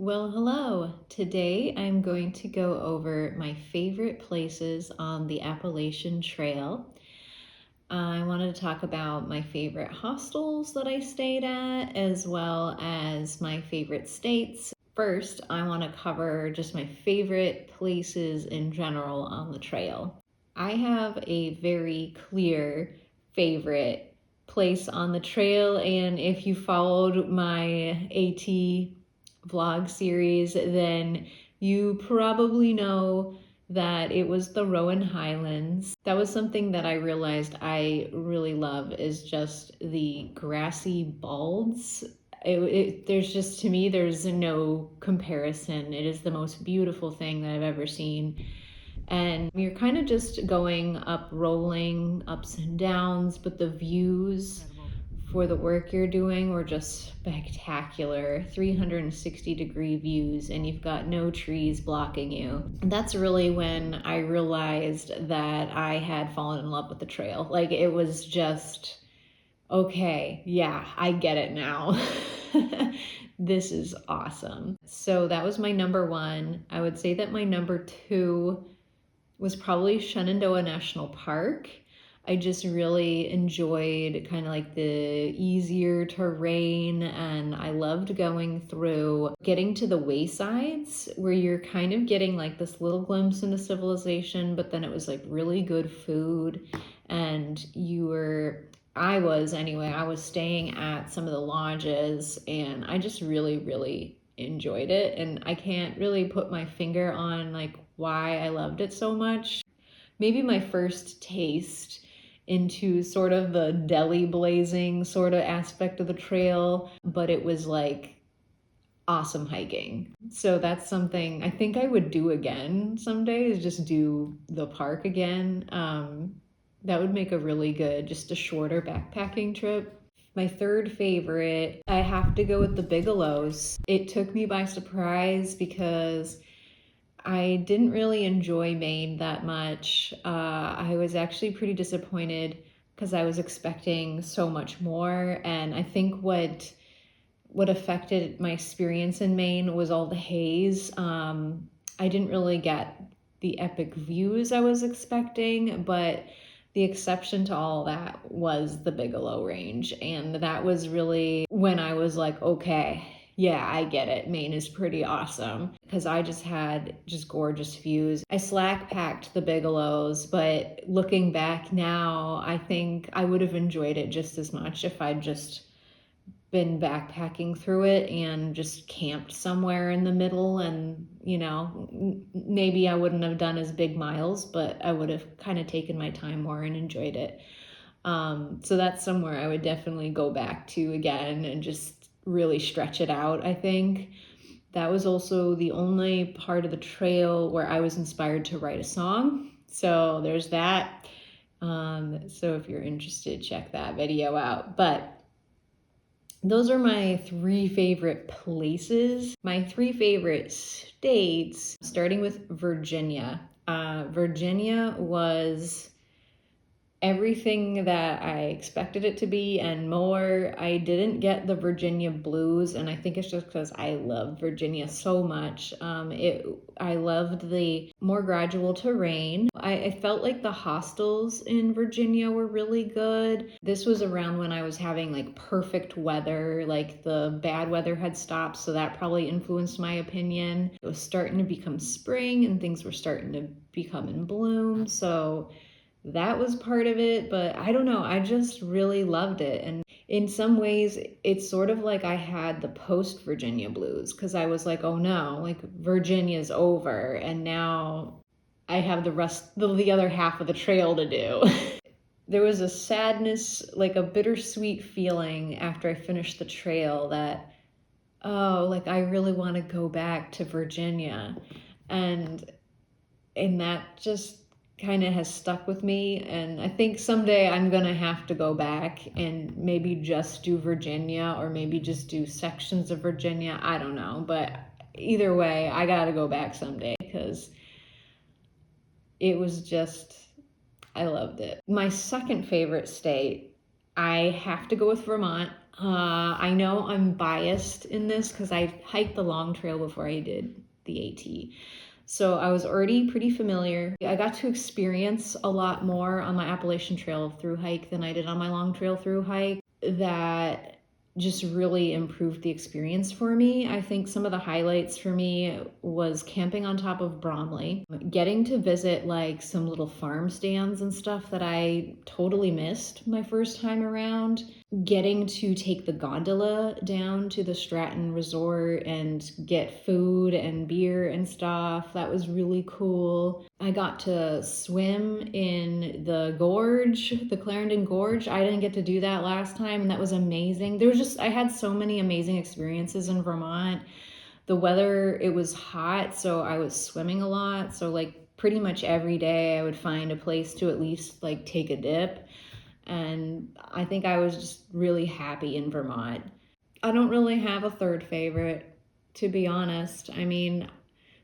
Well, hello. Today I'm going to go over my favorite places on the Appalachian Trail. I wanted to talk about my favorite hostels that I stayed at, as well as my favorite states. First, I want to cover just my favorite places in general on the trail. I have a very clear favorite place on the trail, and if you followed my AT vlog series, then you probably know that it was the Rowan Highlands. That was something that I realized I really love, is just the grassy balds. There's just, to me, there's no comparison. It is the most beautiful thing that I've ever seen. And you're kind of just going up, rolling ups and downs, but the views for the work you're doing were just spectacular. 360-degree views, and you've got no trees blocking you. And that's really when I realized that I had fallen in love with the trail. Like, it was just, okay, yeah, I get it now. This is awesome. So that was my number one. I would say that my number two was probably Shenandoah National Park. I just really enjoyed kind of like the easier terrain, and I loved going through, getting to the waysides where you're kind of getting like this little glimpse into civilization, but then it was like really good food, and I was staying at some of the lodges, and I just really enjoyed it. And I can't really put my finger on like why I loved it so much. Maybe my first taste into sort of the deli blazing sort of aspect of the trail, but it was like awesome hiking. So that's something I think I would do again someday, is just do the park again. That would make a really good, just a shorter backpacking trip. My third favorite, I have to go with the Bigelows. It took me by surprise because I didn't really enjoy Maine that much. I was actually pretty disappointed because I was expecting so much more. And I think what affected my experience in Maine was all the haze. I didn't really get the epic views I was expecting, but the exception to all that was the Bigelow Range. And that was really when I was like, okay, yeah, I get it. Maine is pretty awesome, because I just had just gorgeous views. I slack packed the Bigelows, but looking back now, I think I would have enjoyed it just as much if I'd just been backpacking through it and just camped somewhere in the middle. And maybe I wouldn't have done as big miles, but I would have kind of taken my time more and enjoyed it. So that's somewhere I would definitely go back to again and just really stretch it out. I think that was also the only part of the trail where I was inspired to write a song, so there's that. So if you're interested, check that video out. But those are my three favorite places. My three favorite states, starting with Virginia. Virginia was everything that I expected it to be and more. I didn't get the Virginia blues, and I think it's just because I love Virginia so much. I loved the more gradual terrain. I felt like the hostels in Virginia were really good. This was around when I was having like perfect weather, like the bad weather had stopped, so that probably influenced my opinion. It was starting to become spring and things were starting to become in bloom, so that was part of it. But I don't know, I just really loved it. And in some ways, it's sort of like I had the post Virginia blues, because I was like, oh no, like Virginia's over, and now I have the other half of the trail to do. There was a sadness, like a bittersweet feeling after I finished the trail that, oh, like I really want to go back to Virginia. And that just kind of has stuck with me. And I think someday I'm gonna have to go back and maybe just do Virginia, or maybe just do sections of Virginia. I don't know, but either way, I gotta go back someday, because it was just, I loved it. My second favorite state, I have to go with Vermont. I know I'm biased in this because I hiked the long trail before I did the AT. So I was already pretty familiar. I got to experience a lot more on my Appalachian Trail through hike than I did on my long trail through hike. That just really improved the experience for me. I think some of the highlights for me was camping on top of Bromley, getting to visit like some little farm stands and stuff that I totally missed my first time around, getting to take the gondola down to the Stratton Resort and get food and beer and stuff. That was really cool. I got to swim in the gorge, the Clarendon Gorge. I didn't get to do that last time, and that was amazing. I had so many amazing experiences in Vermont. The weather, it was hot, so I was swimming a lot. So like pretty much every day I would find a place to at least like take a dip. And I think I was just really happy in Vermont. I don't really have a third favorite, to be honest. I mean,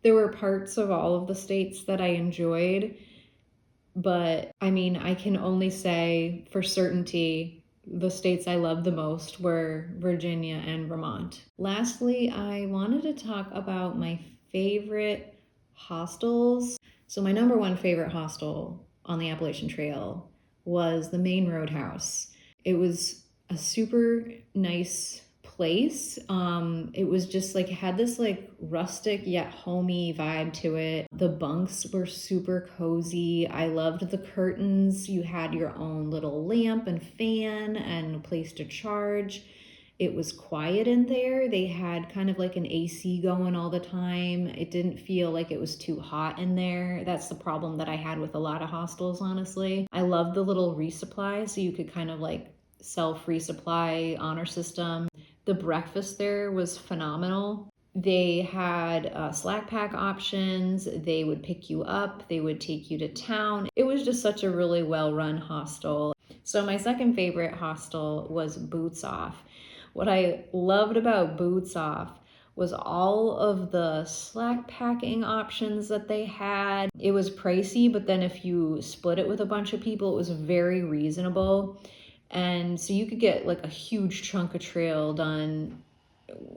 there were parts of all of the states that I enjoyed, but I mean, I can only say for certainty the states I loved the most were Virginia and Vermont. Lastly, I wanted to talk about my favorite hostels. So, my number one favorite hostel on the Appalachian Trail was the Maine Roadhouse. It was a super nice place. It was just like, it had this like rustic yet homey vibe to it. The bunks were super cozy. I loved the curtains. You had your own little lamp and fan and a place to charge. It was quiet in there. They had kind of like an AC going all the time. It didn't feel like it was too hot in there. That's the problem that I had with a lot of hostels, honestly. I loved the little resupply, so you could kind of like self-resupply honor system. The breakfast there was phenomenal. They had slack pack options. They would pick you up. They would take you to town. It was just such a really well-run hostel. So my second favorite hostel was Boots Off. What I loved about Boots Off was all of the slack packing options that they had. It was pricey, but then if you split it with a bunch of people, it was very reasonable. And so you could get like a huge chunk of trail done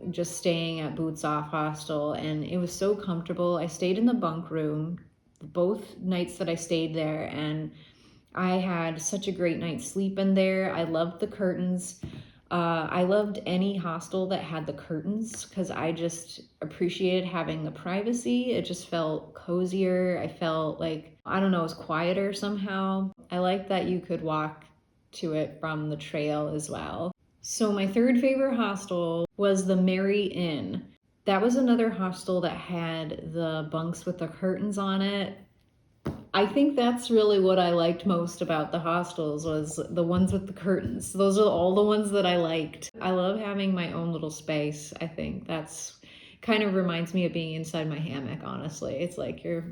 just staying at Boots Off Hostel, and it was so comfortable. I stayed in the bunk room both nights that I stayed there, and I had such a great night's sleep in there. I loved the curtains. I loved any hostel that had the curtains because I just appreciated having the privacy. It just felt cozier. I felt like, I don't know, it was quieter somehow. I liked that you could walk to it from the trail as well. So my third favorite hostel was the Mary Inn. That was another hostel that had the bunks with the curtains on it. I think that's really what I liked most about the hostels was the ones with the curtains. Those are all the ones that I liked. I love having my own little space. I think that's kind of reminds me of being inside my hammock, honestly. It's like your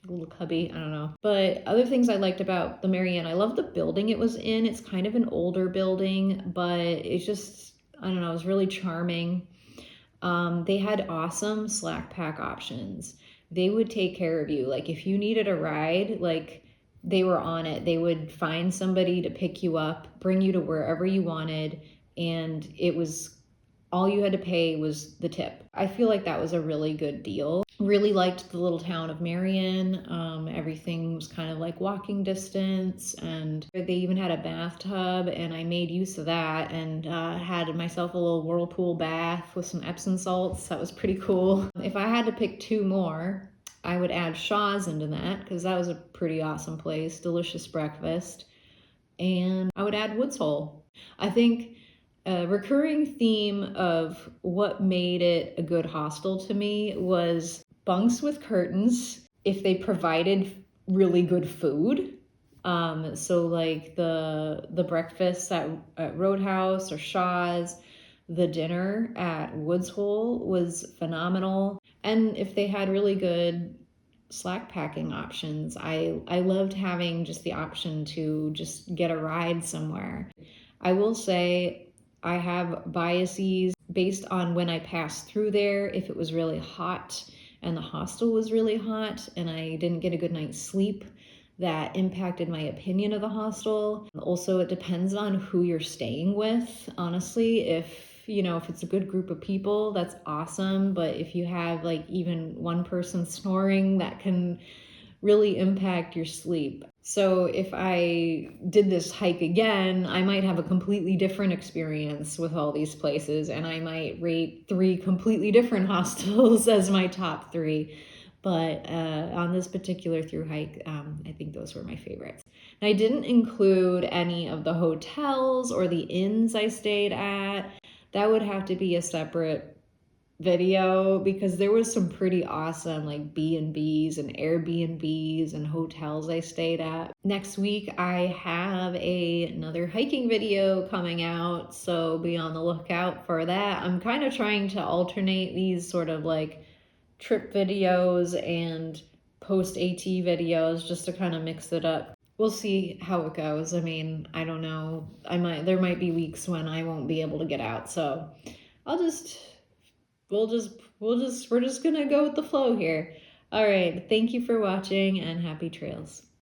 little cubby, I don't know. But other things I liked about the Mary Inn, I love the building it was in. It's kind of an older building, but it's just, I don't know, it was really charming. They had awesome slack pack options. They would take care of you. Like if you needed a ride, like they were on it. They would find somebody to pick you up, bring you to wherever you wanted, and it was all you had to pay was the tip. I feel like that was a really good deal. Really liked the little town of Marion. Everything was kind of like walking distance, and they even had a bathtub, and I made use of that and had myself a little whirlpool bath with some Epsom salts. That was pretty cool. If I had to pick two more, I would add Shaw's into that because that was a pretty awesome place, delicious breakfast. And I would add Woods Hole. I think a recurring theme of what made it a good hostel to me was bunks with curtains if they provided really good food. So like the breakfast at Roadhouse or Shaw's, the dinner at Woods Hole was phenomenal. And if they had really good slack packing options, I loved having just the option to just get a ride somewhere. I will say I have biases based on when I passed through there. If it was really hot and the hostel was really hot and I didn't get a good night's sleep, that impacted my opinion of the hostel. Also, it depends on who you're staying with. Honestly, if it's a good group of people, that's awesome. But if you have like even one person snoring, that can really impact your sleep. So if I did this hike again, I might have a completely different experience with all these places, and I might rate 3 completely different hostels as my top 3. But on this particular thru hike, I think those were my favorites. And I didn't include any of the hotels or the inns I stayed at. That would have to be a separate video because there was some pretty awesome like B&Bs and Airbnbs and hotels I stayed at. Next week I have another hiking video coming out, so be on the lookout for that. I'm kind of trying to alternate these sort of like trip videos and post AT videos just to kind of mix it up. We'll see how it goes. I mean, I don't know. There might be weeks when I won't be able to get out, so I'll just we're just gonna go with the flow here. All right, thank you for watching and happy trails.